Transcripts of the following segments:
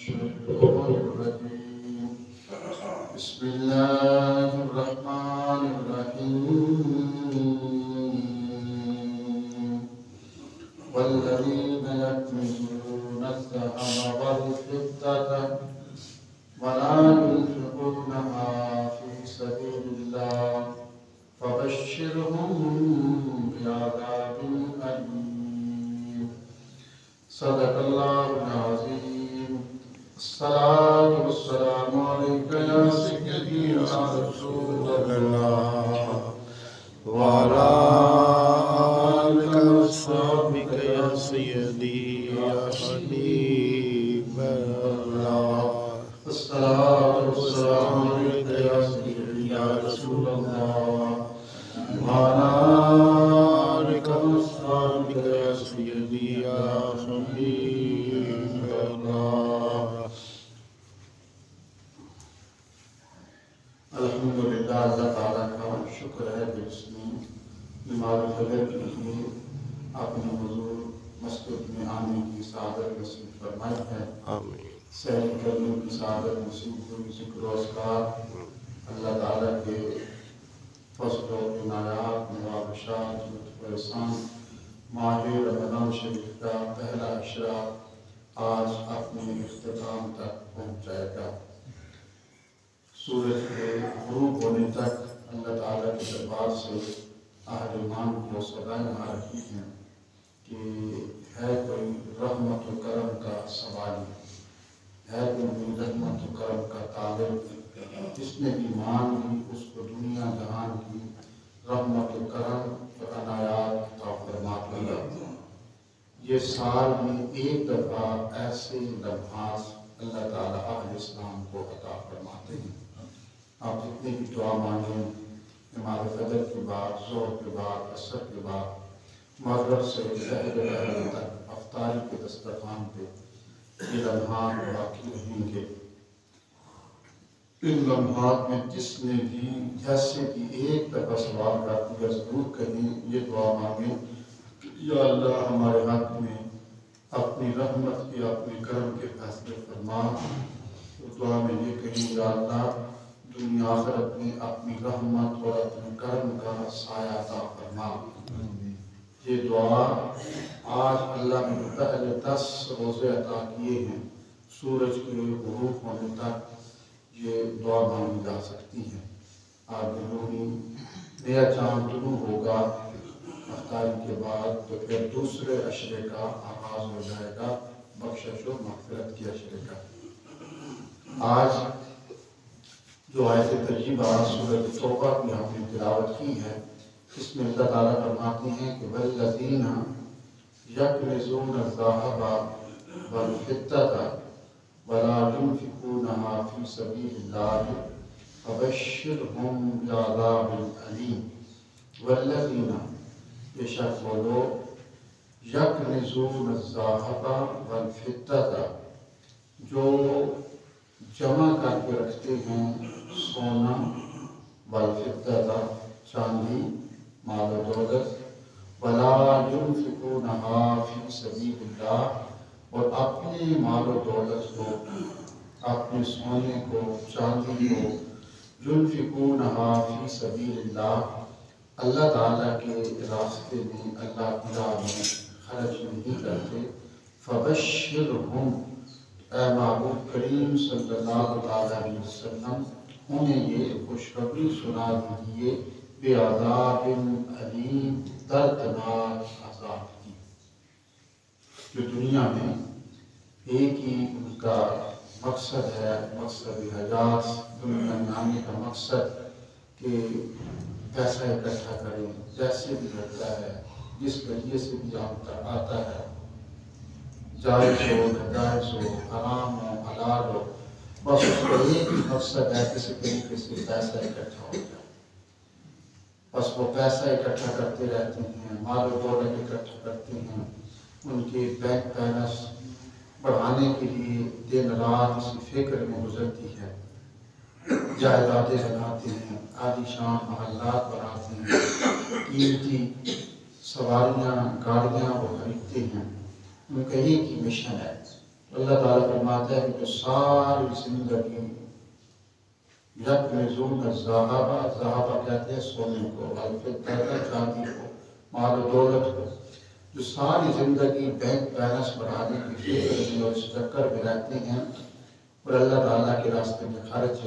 الشيطان الرجيم بسم الله الرحمن الرحيم والذين يكنزون الذهب والفضة ولا ينفقونها في سبيل الله فبشرهم بعذاب أليم صدق الله العظيم الصلاة والسلام عليك يا سيدي يا رسول الله وعلى آلك وصحبك يا سيدي يا حبيب الله الصلاة والسلام عليك يا سيدي يا رسول الله وعلى آلك وصحبك يا سيدي يا حبيب الله الحمدللہ اللہ تعالیٰ کا شکر ہے کہ اس نے امام فجر کے لیے اپنے حضور مسجد میں آنے کی سعادت نصیب فرمائی ہے آمین سیر کرنے کی سعادت نصیب ہوئی ذکر و اذکار اللہ تعالیٰ کے فضل و عنایات مبارشات لطف و احسان ماہ رمضان شریف کا پہلا عشرہ آج اپنے اختتام تک پہنچ جائے گا سورج کے غروب ہونے تک اللہ تعالیٰ کے دربار سے اہل ایمان کو صدائیں آ رہی ہیں کہ ہے کوئی رحمت و کرم کا سوالی ہے کوئی رحمت و کرم کا طالب جس نے بھی مان لی اس کو دنیا جہان کی رحمت و کرم و عنایات عطا فرما دیا یہ سال میں ایک دفعہ ایسے لمحات اللہ تعالیٰ اہل اسلام کو عطا فرماتے ہیں آپ جتنے بھی دعا مانگیں نماز فجر کے بعد ظہر کے بعد عصر کے بعد مغرب سے شہر تک افطاری کے دسترخوان پہ یہ لمحات باقی رہیں گے ان لمحات میں جس نے بھی جیسے کہ ایک دفعہ سوال کر دیا ضرور کہیں یہ دعا مانگیں یا اللہ ہمارے حق میں اپنی رحمت کے اپنے کرم کے فیصلے فرما دعا میں یہ کہیں یا اللہ دنیا آخرت میں اپنی رحمت اور اپنے کرم کا سایہ عطا فرما یہ دعا آج اللہ نے پہلے 10 روزے عطا کیے ہیں سورج کے غروب ہونے تک یہ دعا مانگی جا سکتی ہے آج ضروری نیا چاند طلوع ہوگا افطاری کے بعد تو پھر دوسرے عشرے کا آغاز ہو جائے گا بخشش و مغفرت کے عشرے کا آج جو آیت ترجیبہ سورۃ توبہ کی ہم نے تلاوت کی ہے اس میں اللہ تعالیٰ فرماتے ہیں کہ وَالَّذِينَ يَكْنِزُونَ الذَّهَبَ وَالْفِضَّةَ وَلَا يُنْفِقُونَهَا فِي سَبِيلِ اللَّهِ فَبَشِّرْهُم بِعَذَابٍ أَلِيمٍ وَالَّذِينَ بے شک وہ لوگ یکنزون الذَّهَبَ وَالْفِضَّةَ جو جمع کر کے رکھتے ہیں سونا والفضة چاندی مال و دولت ولا ينفقونها فی سبیل اللہ اور اپنے مال و دولت کو اپنے سونے کو چاندی کو ينفقونها فی سبیل اللہ اللہ تعالیٰ کے راستے میں اللہ کی راہ میں خرچ نہیں کرتے فبشرهم اے محبوب کریم صلی اللہ علیہ وسلم انہیں یہ خوشخبری سنا دیجیے بعذاب علیم دردناک عذاب کی جو دنیا میں ایک ہی ان کا مقصد ہے مقصد حیات دنیا میں آنے کا مقصد کہ پیسہ اکٹھا کریں جیسے بھی لگتا ہے جس ذریعے سے بھی آتا ہے جائز ہو ناجائز ہو حرام ہو حلال ہو بس اس کا ایک ہی مقصد ہے کسی طریقے سے پیسہ اکٹھا ہو جائے بس وہ پیسہ اکٹھا کرتے رہتے ہیں مال و دولت اکٹھا کرتے ہیں ان کے بینک بیلنس بڑھانے کے لیے دن رات اسی فکر میں گزرتی ہے جائیدادیں بناتے ہیں عالیشان محلات بناتے ہیں قیمتی سواریاں گاڑیاں وہ خریدتے ہیں ان کا ایک ہی مشن ہے اللہ تعالیٰ فرماتا ہے کہ جو ساری زندگی یکنزون الذہب کہتے ہیں سونے کو، الفضہ چاندی کو، مال و دولت کو، جو ساری زندگی بینک بیلنس بڑھانے کی فکر میں اور اس چکر میں رہتے ہیں اور اللہ تعالیٰ کے راستے میں خرچ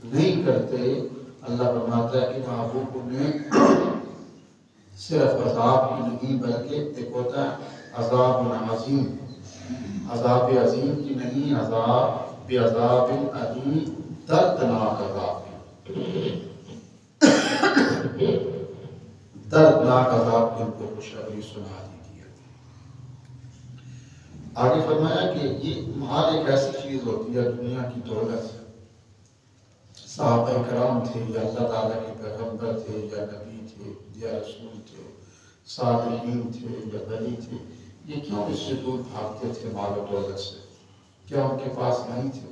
نہیں کرتے، اللہ فرماتا ہے کہ محبوب انہیں صرف عذاب کی نہیں بلکہ ایک ہوتا ہے عذاب عظیم، عذاب عظیم کی نہیں، عذاب علیم، دردناک عذاب، دردناک عذاب کی ان کو خوشخبری سنا دیجیے۔ آگے فرمایا کہ یہ مال ایک ایسی چیز ہوتی ہے، دنیا کی دولت، صحابہ کرام تھے یا اللہ تعالیٰ کے پیغمبر تھے یا نبی تھے یا رسول تھے، صالحین تھے یا ولی تھے، یہ کیوں اس سے دور بھاگتے تھے مال و دولت سے؟ کیا ان کے پاس نہیں تھے؟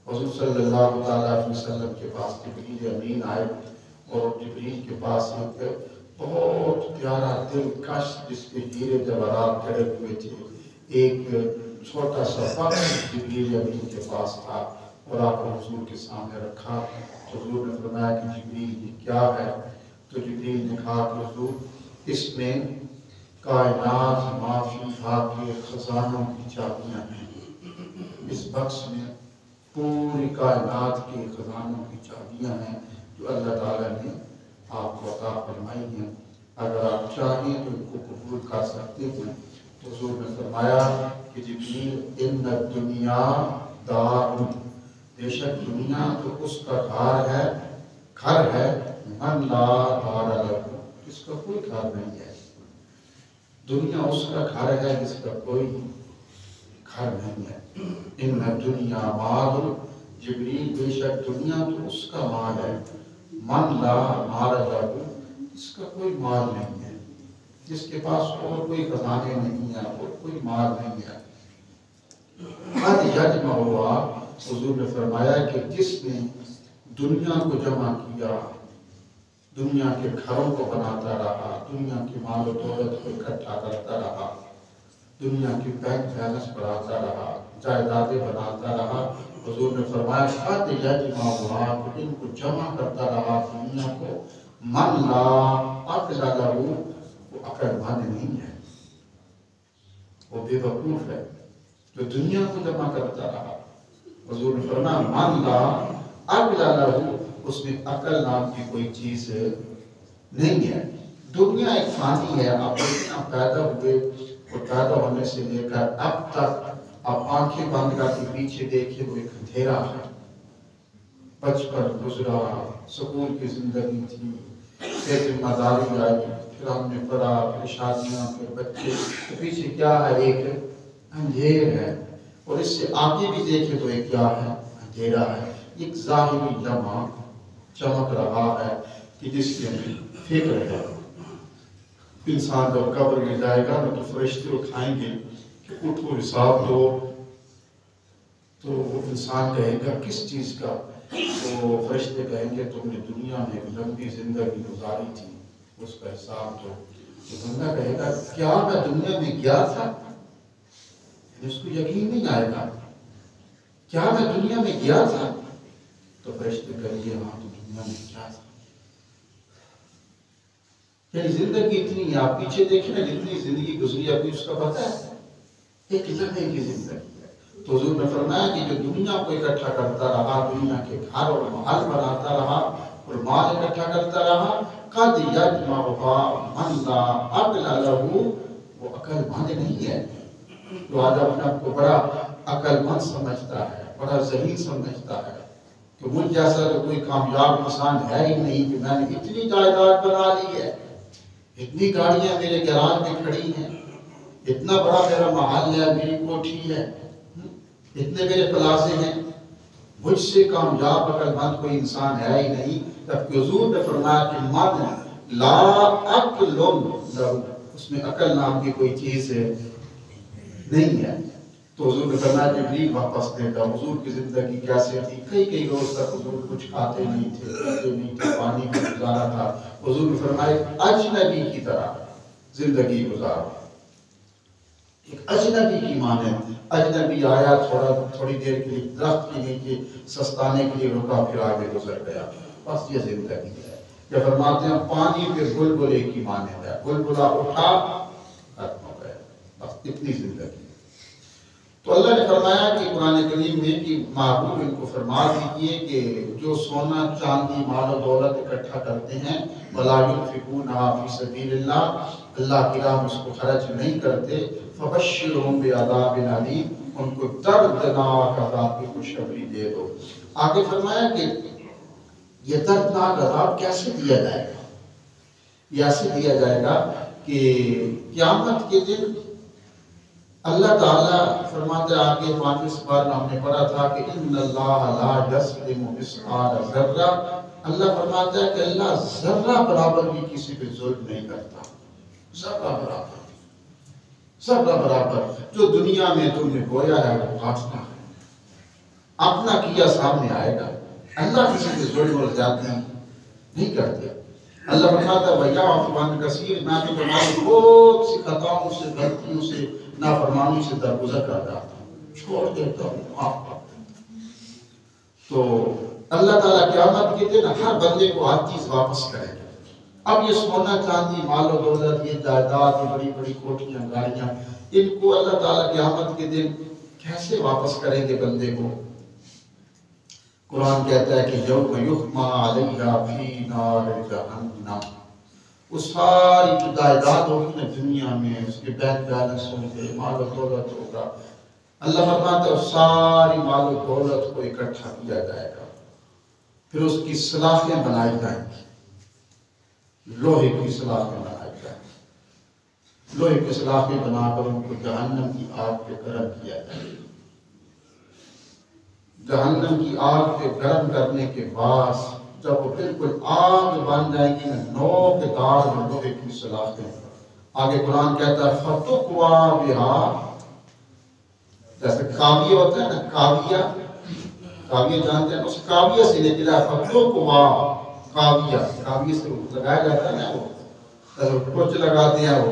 حضور صلی اللہ علیہ وسلم کے پاس جبریل امین آئے اور جبریل کے پاس ایک بہت پیارا دلکش جس پہ ہیرے جواہرات جڑے ہوئے تھے ایک چھوٹا سا پتھر جبریل امین کے پاس تھا اور آپ نے حضور کے سامنے رکھا۔ حضور نے فرمایا کہ جبریل یہ کیا ہے؟ تو جبریل نے کہا کہ حضور اس میں کائنات ما فیہا کے خزانوں کی چابیاں ہیں، اس بکس میں پوری کائنات کے خزانوں کی چابیاں ہیں جو اللہ تعالیٰ نے آپ کو عطا فرمائی ہیں، اگر آپ چاہیں تو ان کو قبول کر سکتے ہیں۔ حضور نے فرمایا کہ جبریل ان الدنیا دار، بے شک دنیا تو اس کا گھر ہے من لا دار لہ، جس کا کوئی گھر نہیں ہے، دنیا اس کا گھر ہے جس کا کوئی گھر نہیں ہے۔ ان الدنیا مال، جبریل بے شک دنیا تو اس کا مال ہے، من لا مال لہ، جس کا کوئی مال نہیں ہے، جس کے پاس اور کوئی خزانے نہیں ہیں اور کوئی مال نہیں ہے۔ قد یجمع ہوا، حضور نے فرمایا کہ جس نے دنیا کو جمع کیا، دنیا کے گھروں کو بناتا رہا، دنیا کی مال و دولت کو اکٹھا کرتا رہا، دنیا کی بینک بیلنس بڑھاتا رہا، جائیدادیں بناتا رہا، حضور نے فرمایا قد یجمع ہوا، ان کو جمع کرتا رہا دنیا کو، من لا عقل لہ، وہ عقل مند نہیں ہے، وہ بے وقوف ہے جو دنیا کو جمع کرتا رہا۔ حضور نے فرمایا من لا عقل لہ، اس میں عقل نام کی کوئی چیز نہیں ہے۔ دنیا ایک فانی ہے، آپ اتنا پیدا ہوئے اور پیدا ہونے سے لے کر اب تک آپ آنکھیں بند کر کے پیچھے دیکھیں وہ ایک اندھیرا ہے۔ بچپن گزرا، سکول کی زندگی تھی، پھر ذمہ داری آئی، پھر ہم نے پڑھا، پھر شادیاں، پھر بچے، تو پیچھے کیا ہے؟ ایک اندھیر ہے، اور اس سے آگے بھی دیکھیں تو ایک کیا ہے؟ اندھیرا ہے۔ ایک ظاہری لمحہ چمک رہا ہے کہ جس کے اندر فکر ہے۔ انسان جب قبر میں جائے گا تو فرشتے اٹھائیں گے کہ اٹھو حساب دو، تو وہ انسان کہے گا کس چیز کا؟ تو فرشتے کہیں گے تم نے دنیا میں ایک لمبی زندگی گزاری تھی، اس کا حساب دو۔ تو بندہ کہے گا کیا میں دنیا میں گیا تھا؟ اس کو یقین نہیں آئے گا، کیا میں دنیا میں گیا تھا؟ تو فرشتے کہیں گے ہاں تو دنیا میں گیا تھا۔ یعنی زندگی اتنی ہے، آپ پیچھے دیکھیں نا جتنی زندگی گزری ابھی اس کا پتہ ہے، ایک لمحے کی زندگی ہے۔ تو حضور نے فرمایا کہ جو دنیا کو اکٹھا کرتا رہا، دنیا کے گھر اور محل بناتا رہا اور مال اکٹھا کرتا رہا، قد یجمعها من لا عقل لہ، وہ عقل مند نہیں ہے۔ جو آج اپنے آپ کو بڑا عقل مند سمجھتا ہے، بڑا ذہین سمجھتا ہے کہ مجھ جیسا تو کوئی کامیاب انسان ہے ہی نہیں کہ میں نے اتنی جائیداد بنا لی ہے، اتنی گاڑیاں میرے گراج میں کھڑی ہیں، اتنا بڑا میرا محل ہے، میری کوٹھی ہے، اتنے میرے پلازے ہیں، مجھ سے کامیاب عقل مند کوئی انسان ہے ہی نہیں۔ جبکہ حضور نے فرمایا کہ من لا عقل لہ، اس میں عقل نام کی کوئی چیز نہیں ہے۔ تو حضور نے فرمایا جبریل واپس دے گا۔ حضور کی زندگی کیسے تھی؟ کئی روز تک حضور کچھ کھاتے نہیں تھے، پیتے نہیں تھے، پانی کا گزارا تھا۔ حضور نے فرمایا اجنبی کی طرح زندگی گزارا، ایک اجنبی کی مانند اجنبی آیا تھوڑی دیر کے لیے درخت کے نیچے سستانے کے لیے رکا پھر آگے گزر گیا، بس یہ زندگی ہے۔ یہ فرماتے ہیں پانی پہ بلبلے کی مانند ہے، بلبلا اٹھا ختم ہو گیا، بس اتنی زندگی۔ تو اللہ نے فرمایا کہ قرآن کریم میں کہ محبوب ان کو فرما دیجئے کہ جو سونا چاندی مال و دولت اکٹھا کرتے ہیں وَلَا يُنْفِقُونَهَا فِي سَبِيلِ اللَّهِ، اللہ کی راہ میں اس کو خرچ نہیں کرتے، فَبَشِّرْهُمْ بِعَذَابٍ أَلِيمٍ، ان کو دردناک عذاب کی خوشخبری دے دو۔ آگے فرمایا کہ یہ دردناک عذاب کیسے دیا جائے گا؟ یہ ایسے دیا جائے گا کہ قیامت کے دن اللہ تعالیٰ فرماتے ہیں آگے 5ویں سپارہ میں ہم نے پڑھا تھا کہ ان اللہ لا یظلم مثقال ذرہ، اللہ فرماتا ہے کہ اللہ ذرہ برابر بھی کسی پہ ظلم نہیں کرتا، ذرہ برابر، ذرہ برابر جو دنیا میں تم نے بویا ہے وہ کاٹنا ہے، اپنا کیا سامنے آئے گا، اللہ کسی پہ ظلم اور زیادتی نہیں کرتے۔ اللہ فرماتا ہے وَيَعْفُ عَنْ كَثِيرٍ، میں تو تمہاری بہت سی خطاؤں سے غلطیوں سے نافرمانی سے درگزر کر جاتا ہوں، چھوڑ دیتا ہوں، معاف کرتا ہوں۔ تو اللہ تعالیٰ قیامت کے دن ہر بندے کو ہر چیز واپس کرے گا۔ اب یہ سونا چاندی مال و دولت، یہ جائیداد، یہ بڑی بڑی کوٹھیاں گاڑیاں، ان کو اللہ تعالیٰ قیامت کے دن کیسے واپس کریں گے بندے کو؟ قرآن کہتا ہے کہ یوم یحمى علیہا فی نار جہنم، وہ ساری جو جائیداد ہوگی نا دنیا میں، اس کے بینک بیلنس ہوں گے، مال و دولت ہوگا، اللہ فرماتا ہے ساری مال و دولت کو اکٹھا کیا جائے گا، پھر اس کی سلاخیں بنائی جائیں گی، لوہے کی سلاخیں بنائی جائیں گی، لوہے کی سلاخیں بنا کر ان کو جہنم کی آگ پہ گرم کیا جائے گا۔ جہنم کی آگ پہ گرم کرنے کے بعد جب وہ بالکل آگ بن جائیں گی نا، نوک دار لوہے کی سلاخیں، آگے قرآن کہتا ہے فَتُقْوَى بِهَا، جیسے کاویہ ہوتا ہے نا، کاویہ جانتے ہیں، اس کاویہ سے نکلا ہے فَتُقْوَى، کاویہ سے لگایا جاتا ہے نا، وہ کچھ لگاتے ہیں وہ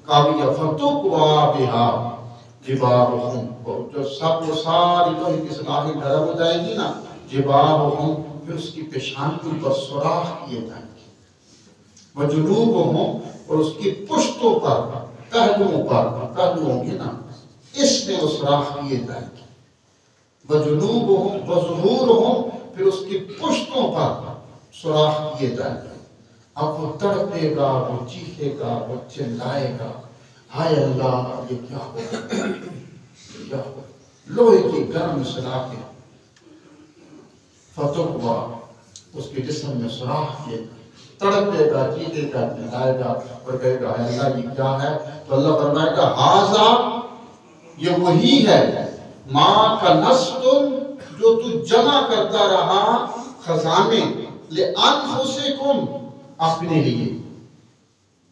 کاویہ، فَتُقْوَى بِهَا جباہہم، جو سب وہ ساری لوہے کی سلاخیں گرم ہو جائیں گی نا، جباہہم، پھر اس کی پیشانیوں پر سوراخ کیے جائیں گے، وجنوبہم، اور اس کی پشتوں پر، پہلوؤں پر، پہلو ہوں گے نا، اس میں وہ سوراخ کیے جائیں گے، وجنوبہم وظہورہم، پھر اس کی پشتوں پر سوراخ کیے جائیں گے۔ اب وہ تڑپے گا، وہ چیخے گا، وہ چلائے گا، ہائے اللہ یہ کیا ہوگا، کیا ہوگا، لوہے کی گرم سلاخیں، فتقوا، اس کے جسم میں سوراخ کیے، تڑپے گا، چیخے گا، چلائے گا اور کہے گا ہائے اللہ یہ کیا ہے؟ تو اللہ فرمائے گا ہاذا، یہ وہی ہے، ما کنزتم، جو تو جمع کرتا رہا خزانے، لِأَنفُسِكُمْ، اپنے لیے،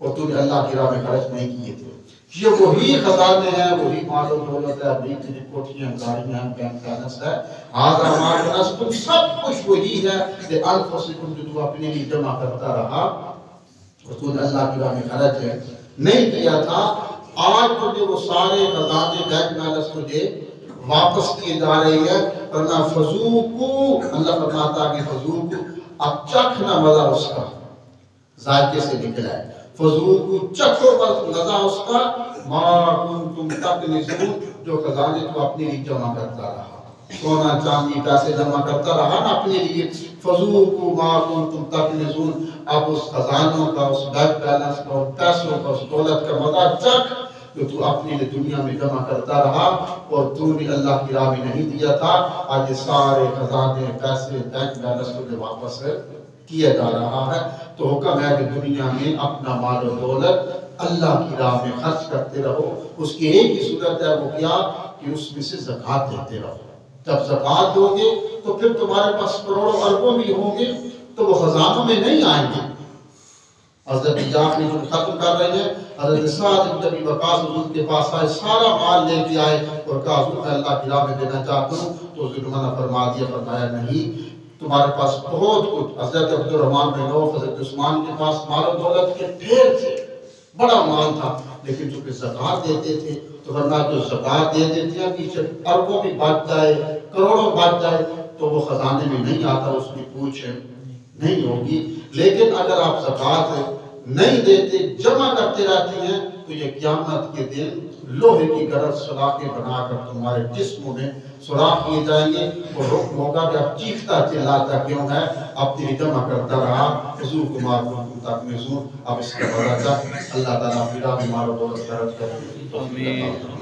اور تو نے اللہ کی راہ میں خرچ نہیں کیے تھے، یہ وہی خزانے ہیں، وہی مال و دولت ہے، وہی تیری کوٹھیاں گاڑیاں بینک بیلنس ہے، ھذا ما کنزتم، سب کچھ وہی ہے، لِأَنفُسِكُمْ، جو تو اپنے لیے جمع کرتا رہا اور تو نے اللہ کی راہ میں خرچ نہیں کیا تھا، آج تجھے وہ سارے خزانے بینک بیلنس تجھے واپس کیے جا رہی ہے، ورنہ فذوقوا، اللہ فرماتا کہ فذوقوا، اب چکھنا مزہ اس کا، ذائقے سے نکلا ہے، فذوقوا، چکھو بس مزہ اس کا، ما کنتم تکنزون، جو خزانے تو اپنے لیے جمع کرتا رہا، سونا چاندی پیسے جمع کرتا رہا نا اپنے لیے، فذوقوا ما کنتم تکنزون، اب اس خزانوں کا، اس بینک بیلنس کا، اس پیسوں کا، اس دولت کا مزہ چکھ جو تو اپنے لیے دنیا میں جمع کرتا رہا اور تو نے اللہ کی راہ میں نہیں دیا تھا، آج سارے خزانے پیسے بینک بیلنس تجھے واپس کیا جا رہا ہے۔ تو حکم ہے کہ دنیا میں اپنا مال و دولت اللہ کی راہ میں خرچ کرتے رہو، اس کی ایک ہی صورت ہے، وہ کیا کہ اس میں سے زکوٰۃ دیتے رہو، جب زکوٰۃ دو گے تو پھر تمہارے پاس کروڑوں اربوں بھی ہوں گے تو وہ خزانوں میں نہیں آئیں گے۔ حضرت جعفر جو ختم کر رہے ہیں، حضرت سعد بن ابی وقاص حضور کے پاس آئے، سارا مال لے کے آئے اور کہا حضور میں اللہ کی راہ میں دینا چاہتا ہوں، تو حضور نے منع فرما دیا، فرمایا نہیں، تمہارے پاس بہت کچھ، حضرت عبد الرحمن بن عوف، حضرت عثمان کے پاس مال و دولت کے ڈھیر تھے، بڑا مال تھا، لیکن چونکہ زکوٰۃ دیتے تھے تو ورنہ جو زکوٰۃ دے دیتے ہیں پیچھے اربوں بھی بچ جائے کروڑوں بچ جائے تو وہ خزانے میں نہیں آتا، اس کی پوچھ نہیں ہوگی۔ لیکن اگر آپ زکوٰۃ نہیں دیتے جمع کرتے رہتے ہیں تو یہ قیامت کے دن لوہے کی گرد سلاخیں بنا کر تمہارے جسموں میں سوراخ کیے جائیں گے، اور حکم ہوگا کہ اب چیختا چلاتا کیوں ہے، اپنی جمع کرتا رہا حضور کمار کو تک میں اب اس کا وجہ اللہ تعالیٰ میرا بیمار و درد کرے۔ آمین۔